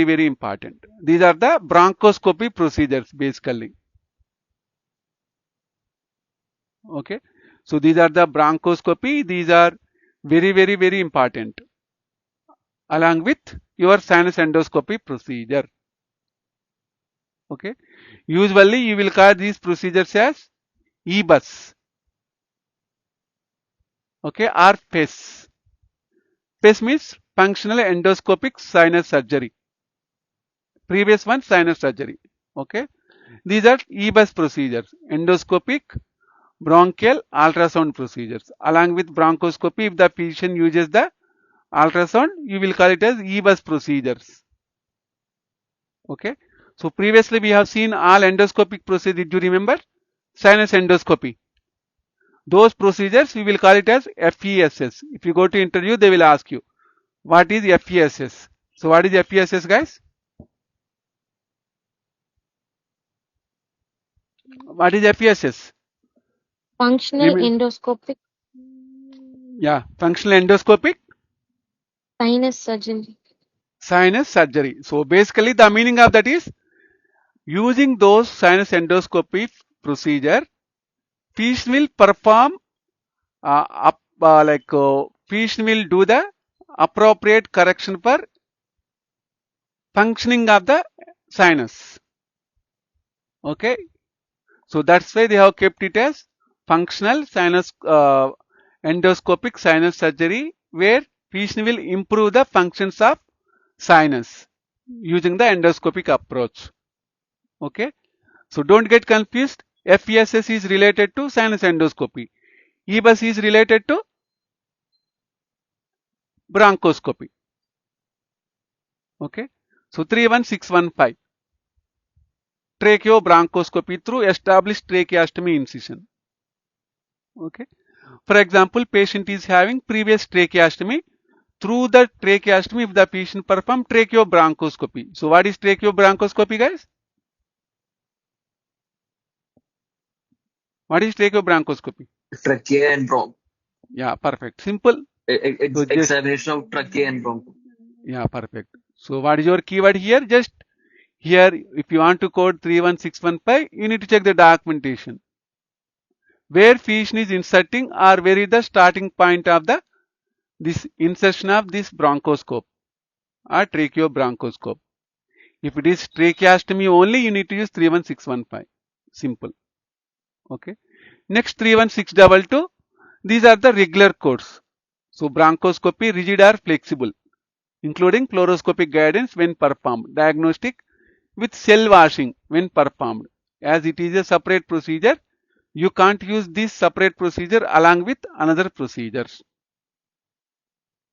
very important. These are the bronchoscopy procedures basically. Okay, so these are the bronchoscopy. These are very important along with your sinus endoscopy procedure. Okay, usually you will call these procedures as EBUS. Okay, or FES. FES means functional endoscopic sinus surgery. Previous one sinus surgery. Okay, these are EBUS procedures, endoscopic bronchial ultrasound procedures. Along with bronchoscopy, if the physician uses the ultrasound, you will call it as EBUS procedures. Okay, so previously we have seen all endoscopic procedures. Do you remember? Sinus endoscopy. Those procedures we will call it as FESS. If you go to interview, they will ask you what is FESS. So what is FESS, guys? What is FESS? Functional endoscopic Yeah, functional endoscopic sinus surgery. sinus surgery. So basically the meaning of that is using those sinus endoscopy procedure, physician will perform physician will do the appropriate correction for functioning of the sinus. Okay, so that's why they have kept it as functional sinus endoscopic sinus surgery, where physician will improve the functions of sinus using the endoscopic approach. Okay, so don't get confused. FESS is related to sinus endoscopy. EBUS is related to bronchoscopy. Okay, so 31615. Tracheobronchoscopy through established tracheostomy incision. Okay, for example, patient is having previous tracheostomy. Through the tracheostomy, if the patient perform tracheobronchoscopy. So what is tracheobronchoscopy, guys? What is tracheobronchoscopy? Trachea and bronch. Yeah, perfect. Simple. So Examination of trachea and bronch. Yeah, perfect. So what is your keyword here? Just here, if you want to code 31615, you need to check the documentation. Where physician is inserting or where is the starting point of the this insertion of this bronchoscope or tracheobronchoscope. If it is tracheostomy only, you need to use 31615. Simple. Okay. Next 31622. These are the regular codes. So bronchoscopy, rigid or flexible, including fluoroscopic guidance when performed. Diagnostic with cell washing when performed. As it is a separate procedure, you can't use this separate procedure along with another procedures.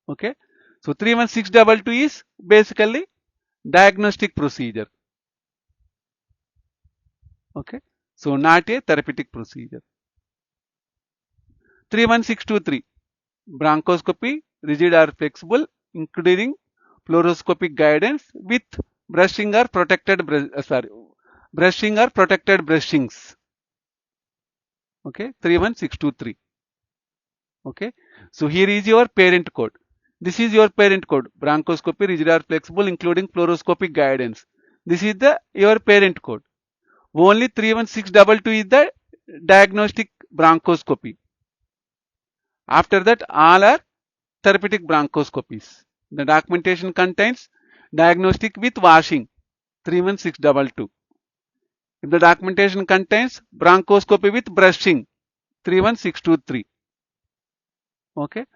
Okay. So 31622 is basically diagnostic procedure. Okay. So not a therapeutic procedure. 31623. Bronchoscopy, rigid or flexible, including fluoroscopic guidance with brushing or protected brushings. Okay, 31623. Okay, so here is your parent code. This is your parent code. Bronchoscopy, rigid or flexible, including fluoroscopic guidance. This is your parent code. Only 31622 is the diagnostic bronchoscopy. After that, all are therapeutic bronchoscopies. The documentation contains diagnostic with washing, 31622. If the documentation contains bronchoscopy with brushing, 31623. Okay,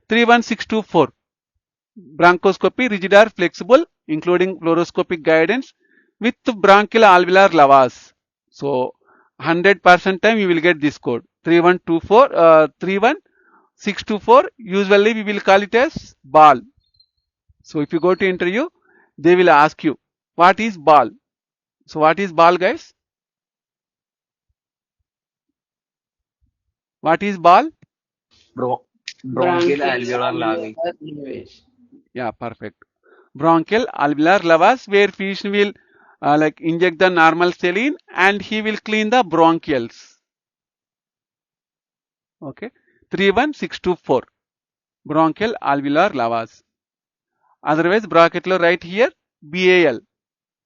31624. Bronchoscopy, rigid or flexible, including fluoroscopic guidance with bronchial alveolar lavage. So 100% time you will get this code 3124 31624. Usually we will call it as ball. So if you go to interview, they will ask you what is ball. So what is ball, guys? What is ball? Bronchial alveolar lavage. Yeah, perfect. Bronchial alveolar lavage, where physician will inject the normal saline and he will clean the bronchials. Okay, 31624. Bronchial alveolar lavage. Otherwise, bracket lo write here BAL.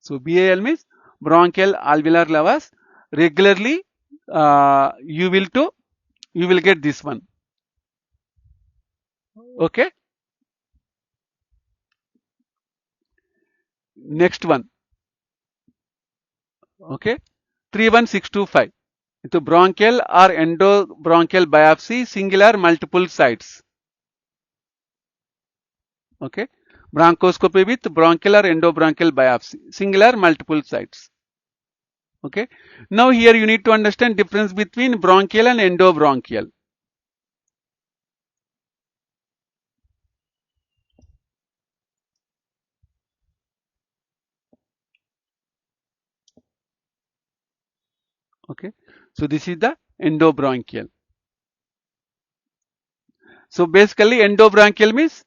So BAL means bronchial alveolar lavas. Regularly, you will get this one. Okay. Next one. Okay. 31625. It's bronchial or endobronchial biopsy, singular multiple sites. Okay. Bronchoscopy with bronchial or endobronchial biopsy, singular multiple sites. Okay. Now here you need to understand difference between bronchial and endobronchial. Okay. So this is the endobronchial. So basically endobronchial means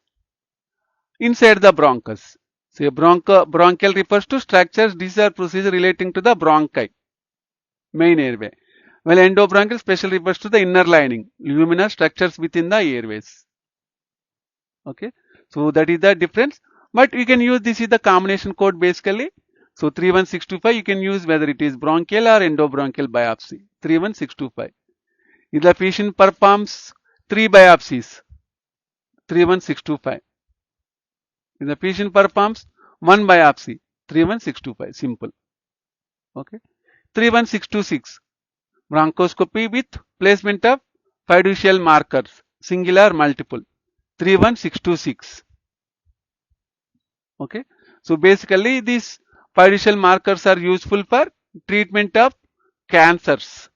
inside the bronchus. So bronchial refers to structures, disease or procedure relating to the bronchi, main airway. While endobronchial specially refers to the inner lining, luminous structures within the airways. Okay. So that is the difference. But you can use, this is the combination code basically. So 31625 you can use whether it is bronchial or endobronchial biopsy. 31625. If the patient performs 3 biopsies, 31625. If the patient performs 1 biopsy, 31625. Simple. Okay. 31626. Bronchoscopy with placement of fiducial markers, singular multiple. 31626. Okay. So basically these fiducial markers are useful for treatment of cancers.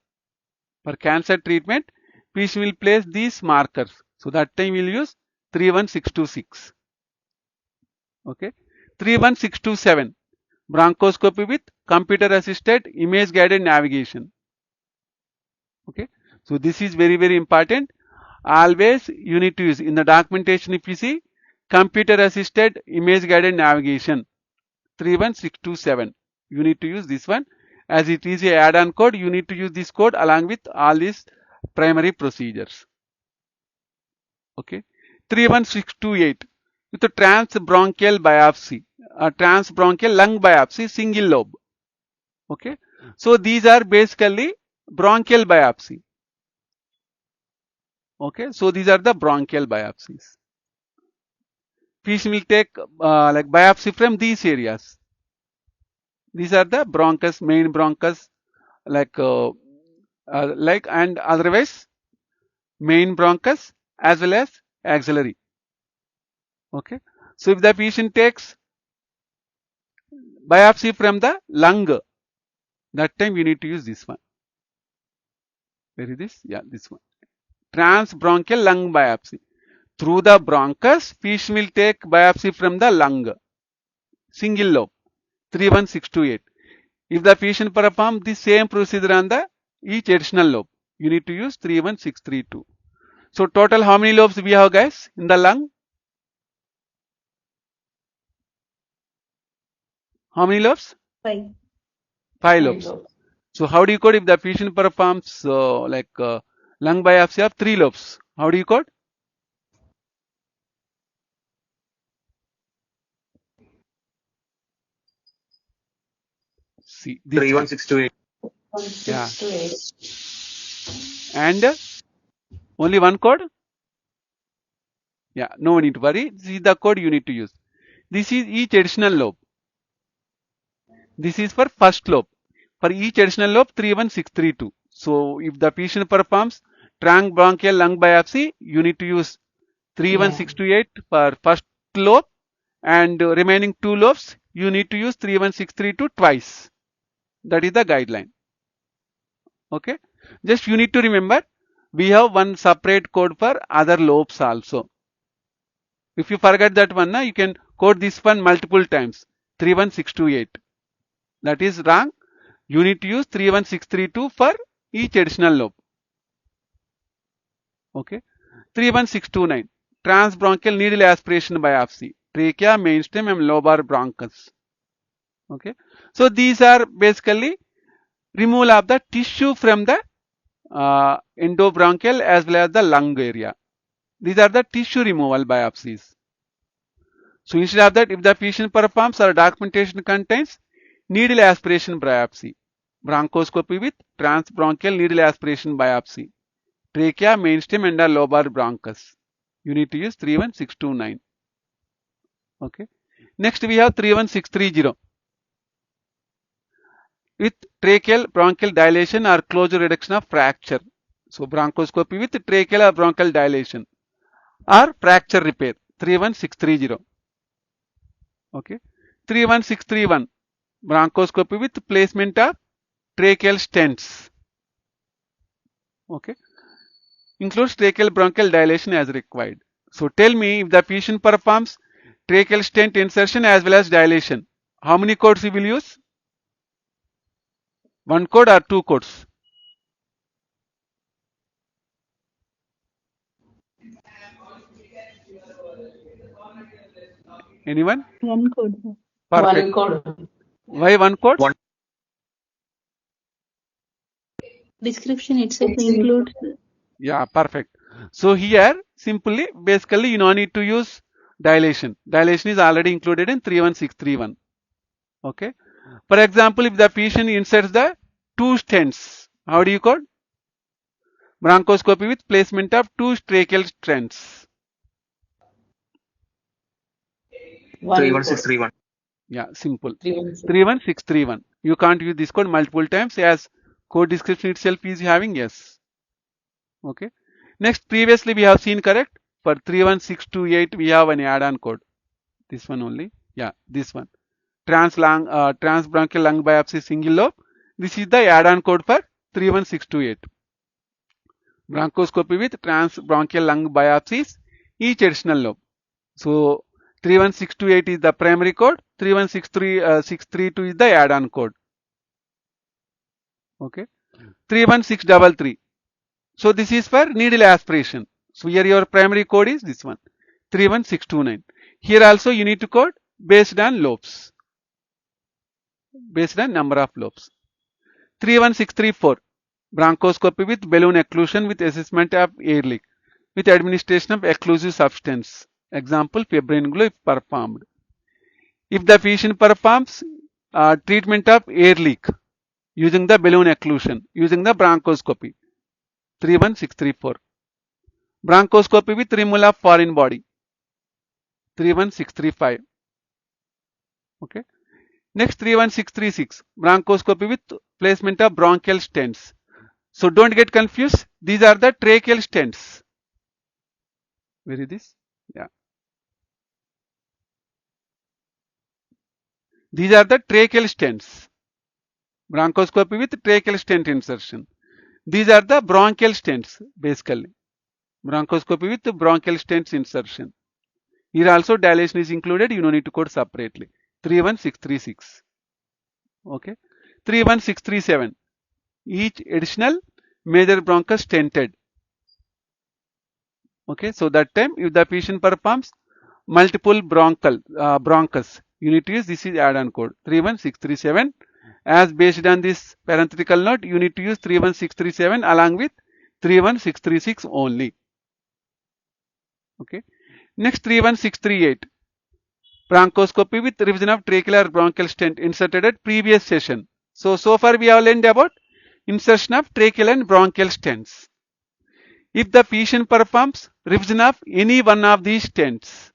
For cancer treatment, patient will place these markers. So that time we will use 31626. Okay. 31627. Bronchoscopy with computer assisted image guided navigation. Okay. So this is very, very important. Always you need to use in the documentation. If you see computer assisted image guided navigation 31627, you need to use this one, as it is a add-on code. You need to use this code along with all these primary procedures. Okay. 31628 with a transbronchial biopsy, a transbronchial lung biopsy, single lobe. Okay. So these are basically bronchial biopsy. Okay. So these are the bronchial biopsies. Patient will take like biopsy from these areas. These are the bronchus, main bronchus, and otherwise main bronchus as well as axillary. Okay. So if the patient takes biopsy from the lung, that time we need to use this one. Where is this? Yeah, this one. Transbronchial lung biopsy. Through the bronchus, patient will take biopsy from the lung. Single lobe. 31628. If the patient performs the same procedure on the each additional lobe, you need to use 31632. So total how many lobes we have, guys, in the lung? How many lobes? 5. 5 lobes. So how do you code if the patient performs lung biopsy of 3 lobes? How do you code? See, this 31628. yeah. And only one code? Yeah, no need to worry. This is the code you need to use. This is each additional lobe. This is for first lobe. For each additional lobe, 31632. So if the patient performs transbronchial lung biopsy, you need to use 31628 for first lobe, and remaining 2 lobes you need to use 31632 twice. That is the guideline. Okay. Just you need to remember, we have one separate code for other lobes also. If you forget that one, you can code this one multiple times. 31628. That is wrong. You need to use 31632 for each additional lobe. Okay. 31629. Transbronchial needle aspiration biopsy. Trachea, mainstem and lobar bronchus. Okay. So these are basically removal of the tissue from the endobronchial as well as the lung area. These are the tissue removal biopsies. So instead of that, if the patient performs or documentation contains needle aspiration biopsy, bronchoscopy with transbronchial needle aspiration biopsy, trachea, mainstem and the lobar bronchus, you need to use 31629. Okay. Next we have 31630 with tracheal bronchial dilation or closure reduction of fracture. So bronchoscopy with tracheal or bronchial dilation or fracture repair, 31630. Okay. 31631 bronchoscopy with placement of tracheal stents. Okay. Includes tracheal bronchial dilation as required. So tell me, if the patient performs tracheal stent insertion as well as dilation, how many codes you will use? One code or two codes? Anyone? One code. Perfect. One code. Why one code? One. Description itself includes. Yeah, perfect. So here simply basically you no need to use dilation. Dilation is already included in 31631. Okay. For example, if the patient inserts the two stents, how do you code? Bronchoscopy with placement of two tracheal stents. 31631. Yeah, simple. 316. 31631. You can't use this code multiple times as code description itself is having yes. Okay. Next, previously we have seen correct. For 31628 we have an add-on code. This one only. Yeah, this one. Transbronchial lung biopsy single lobe. This is the add-on code for 31628. Bronchoscopy with transbronchial lung biopsies, each additional lobe. So 31628 is the primary code, 31632 is the add-on code. Okay. 31633. So this is for needle aspiration. So here your primary code is this one, 31629. Here also you need to code based on lobes, based on number of lobes. 31634. Bronchoscopy with balloon occlusion with assessment of air leak with administration of occlusive substance. Example, febrile glue if performed. If the patient performs treatment of air leak using the balloon occlusion, using the bronchoscopy, 31634. Bronchoscopy with removal of foreign body, 31635. Okay. Next, 31636. Bronchoscopy with placement of bronchial stents. So don't get confused. These are the tracheal stents. Where is this? Yeah. These are the tracheal stents. Bronchoscopy with tracheal stent insertion. These are the bronchial stents basically. Bronchoscopy with bronchial stents insertion. Here also dilation is included. You don't need to code separately. 31636. Okay. 31637. Each additional major bronchus stented. Okay. So that time if the patient performs multiple bronchus, you need to use this is add-on code 31637. As based on this parenthetical note, you need to use 31637 along with 31636 only. Okay. Next 31638. Bronchoscopy with revision of tracheal bronchial stent inserted at previous session. So far we have learned about insertion of tracheal and bronchial stents. If the patient performs revision of any one of these stents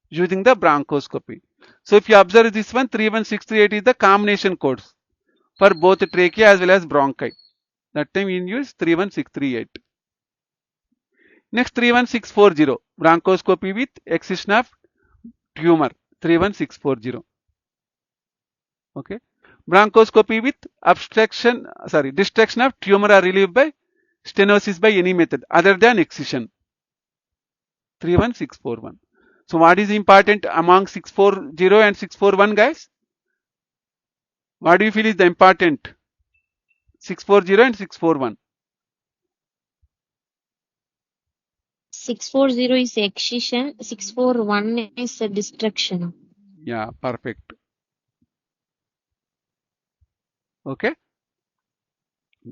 using the bronchoscopy. So if you observe this one, 31638 is the combination codes for both trachea as well as bronchi. That time we use 31638. Next 31640. Bronchoscopy with excision of tumor, 31640. Okay. Bronchoscopy with destruction of tumor are relieved by stenosis by any method other than excision, 31641. So what is important among 640 and 641 guys? What do you feel is the important? 640 and 641. 640 is excision, 641 is a destruction. Yeah, perfect. Okay.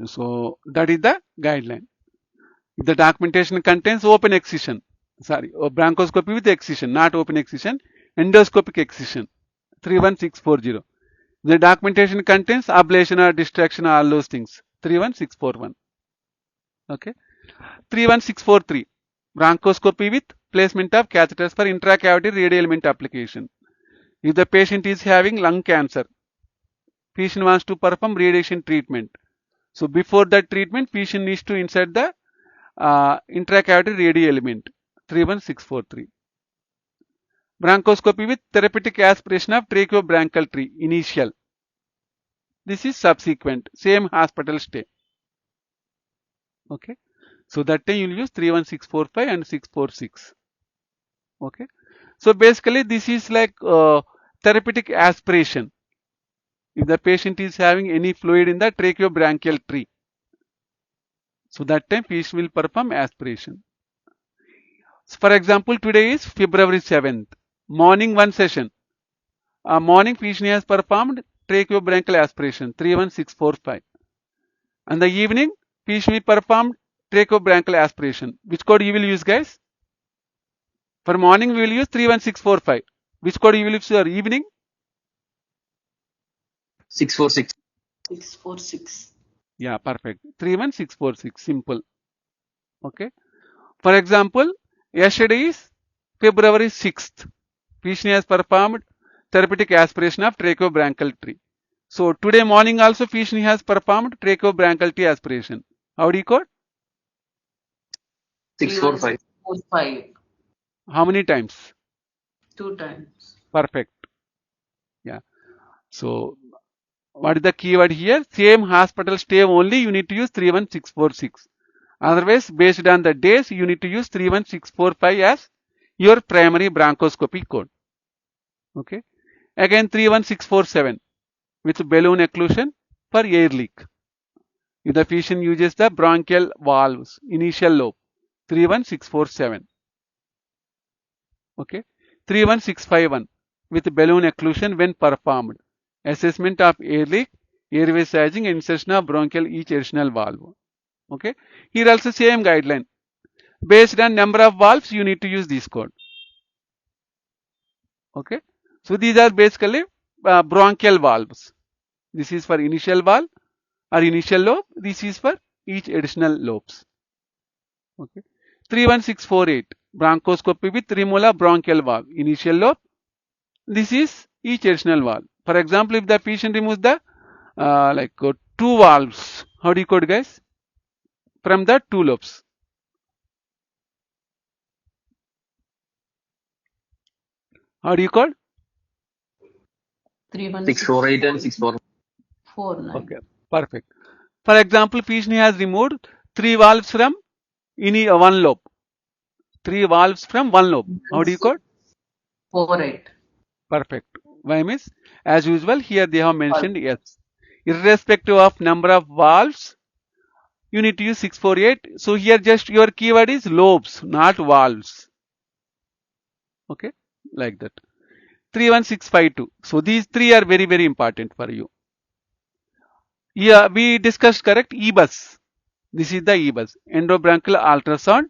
So that is the guideline. If the documentation contains open excision, bronchoscopy with excision, not open excision, Endoscopic excision 31640. The documentation contains ablation or distraction, all those things. 31641. Okay. 31643. Bronchoscopy with placement of catheters for intracavity radial element application. If the patient is having lung cancer, patient wants to perform radiation treatment. So before that treatment, patient needs to insert the intracavity radial element. 31643. Bronchoscopy with therapeutic aspiration of tracheobronchial tree. Initial. This is subsequent. Same hospital stay. Okay. So that time you will use 31645 and 646. Okay. So basically this is like therapeutic aspiration. If the patient is having any fluid in the tracheobronchial tree, so that time patient will perform aspiration. So for example, today is February 7th. Morning one session. Morning patient has performed tracheobronchial aspiration 31645. And the evening patient will perform tracheobronchial aspiration. Which code you will use, guys? For morning we will use 31645. Which code you will use for evening? 646. 646. Yeah, perfect. 31646. Simple. Okay. For example, yesterday is February 6th. Patient has performed therapeutic aspiration of tracheobronchial tree. So today morning also patient has performed tracheobronchial tree aspiration. How do you code? 645. 45. How many times? 2 times. Perfect. Yeah. So what is the keyword here? Same hospital stay only you need to use 31646. Otherwise, based on the days, you need to use 31645 as your primary bronchoscopy code. Okay. Again 31647 with balloon occlusion for air leak. If the patient uses the bronchial valves, initial lobe, 31647. Okay. 31651 with balloon occlusion when performed. Assessment of air leak, airway sizing, insertion of bronchial each additional valve. Okay. Here also same guideline. Based on number of valves, you need to use this code. Okay. So these are basically bronchial valves. This is for initial valve or initial lobe. This is for each additional lobes. Okay. 31648 bronchoscopy with removal of bronchial valve. Initial lobe. This is each additional valve. For example, if the patient removes the two valves, how do you code, guys? From the two lobes. How do you code? 648 and 645. Okay, perfect. For example, patient has removed 3 valves from one lobe. 3 valves from one lobe. How do you code? 48. Perfect. Why means, as usual, here they have mentioned yes. Irrespective of number of valves, you need to use 648. So here just your keyword is lobes, not valves. Okay, like that. 31652. So these 3 are very, very important for you. Yeah, we discussed correct EBUS. This is the EBUS, endobronchial ultrasound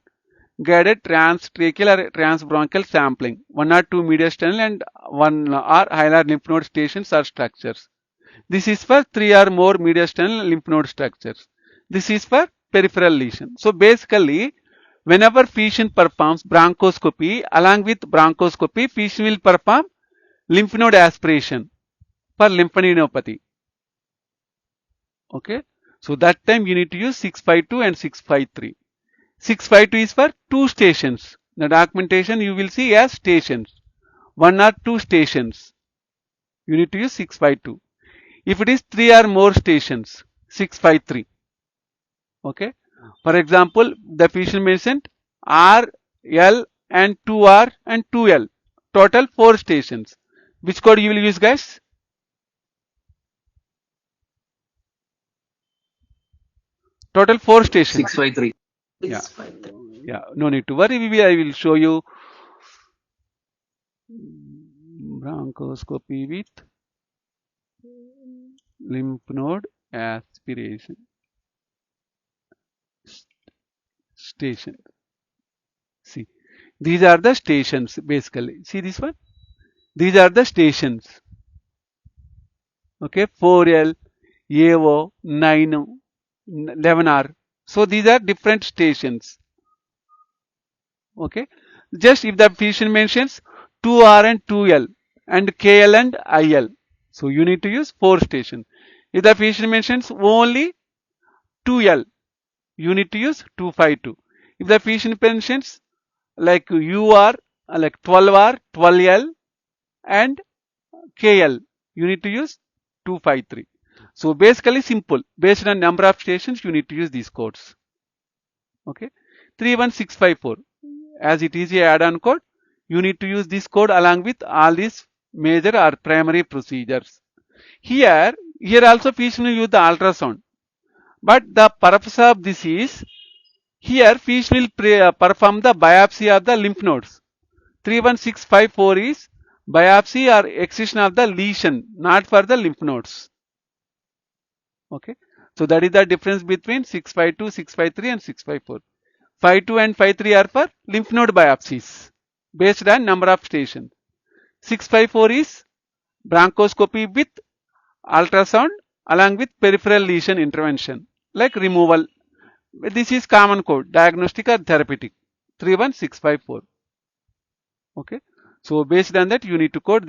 guided transtracheal or transbronchial sampling. 1 or 2 mediastinal and 1 or hilar lymph node stations or structures. This is for 3 or more mediastinal lymph node structures. This is for peripheral lesion. So basically, whenever patient performs bronchoscopy, along with bronchoscopy, patient will perform lymph node aspiration for lymphadenopathy. Okay. So that time you need to use 652 and 653. 652 is for 2 stations. The documentation you will see as stations. 1 or 2 stations. You need to use 652. If it is 3 or more stations, 653. Okay. For example, the patient mentioned R, L and 2R and 2L. Total 4 stations. Which code you will use, guys? Total 4 stations. 653. Yeah. Yeah. No need to worry. I will show you bronchoscopy with lymph node aspiration station. See, these are the stations basically. See this one? These are the stations. Okay, 4L, AO, 9, 11R. So these are different stations. Okay, just if the physician mentions 2R and 2L and KL and IL, so you need to use 4 station. If the physician mentions only 2L, you need to use 252. If the physician mentions like UR, like 12R, 12L and KL, you need to use 253. So basically simple. Based on number of stations, you need to use these codes. Okay, 31654. As it is a add-on code, you need to use this code along with all these major or primary procedures. Here also physician will use the ultrasound. But the purpose of this is, here physician will perform the biopsy of the lymph nodes. 31654 is biopsy or excision of the lesion, not for the lymph nodes. Okay, so that is the difference between 652, 653 and 654. 52 and 53 are for lymph node biopsies based on number of stations. 654 is bronchoscopy with ultrasound along with peripheral lesion intervention like removal. This is common code, diagnostic or therapeutic. 31654. Okay, so based on that you need to code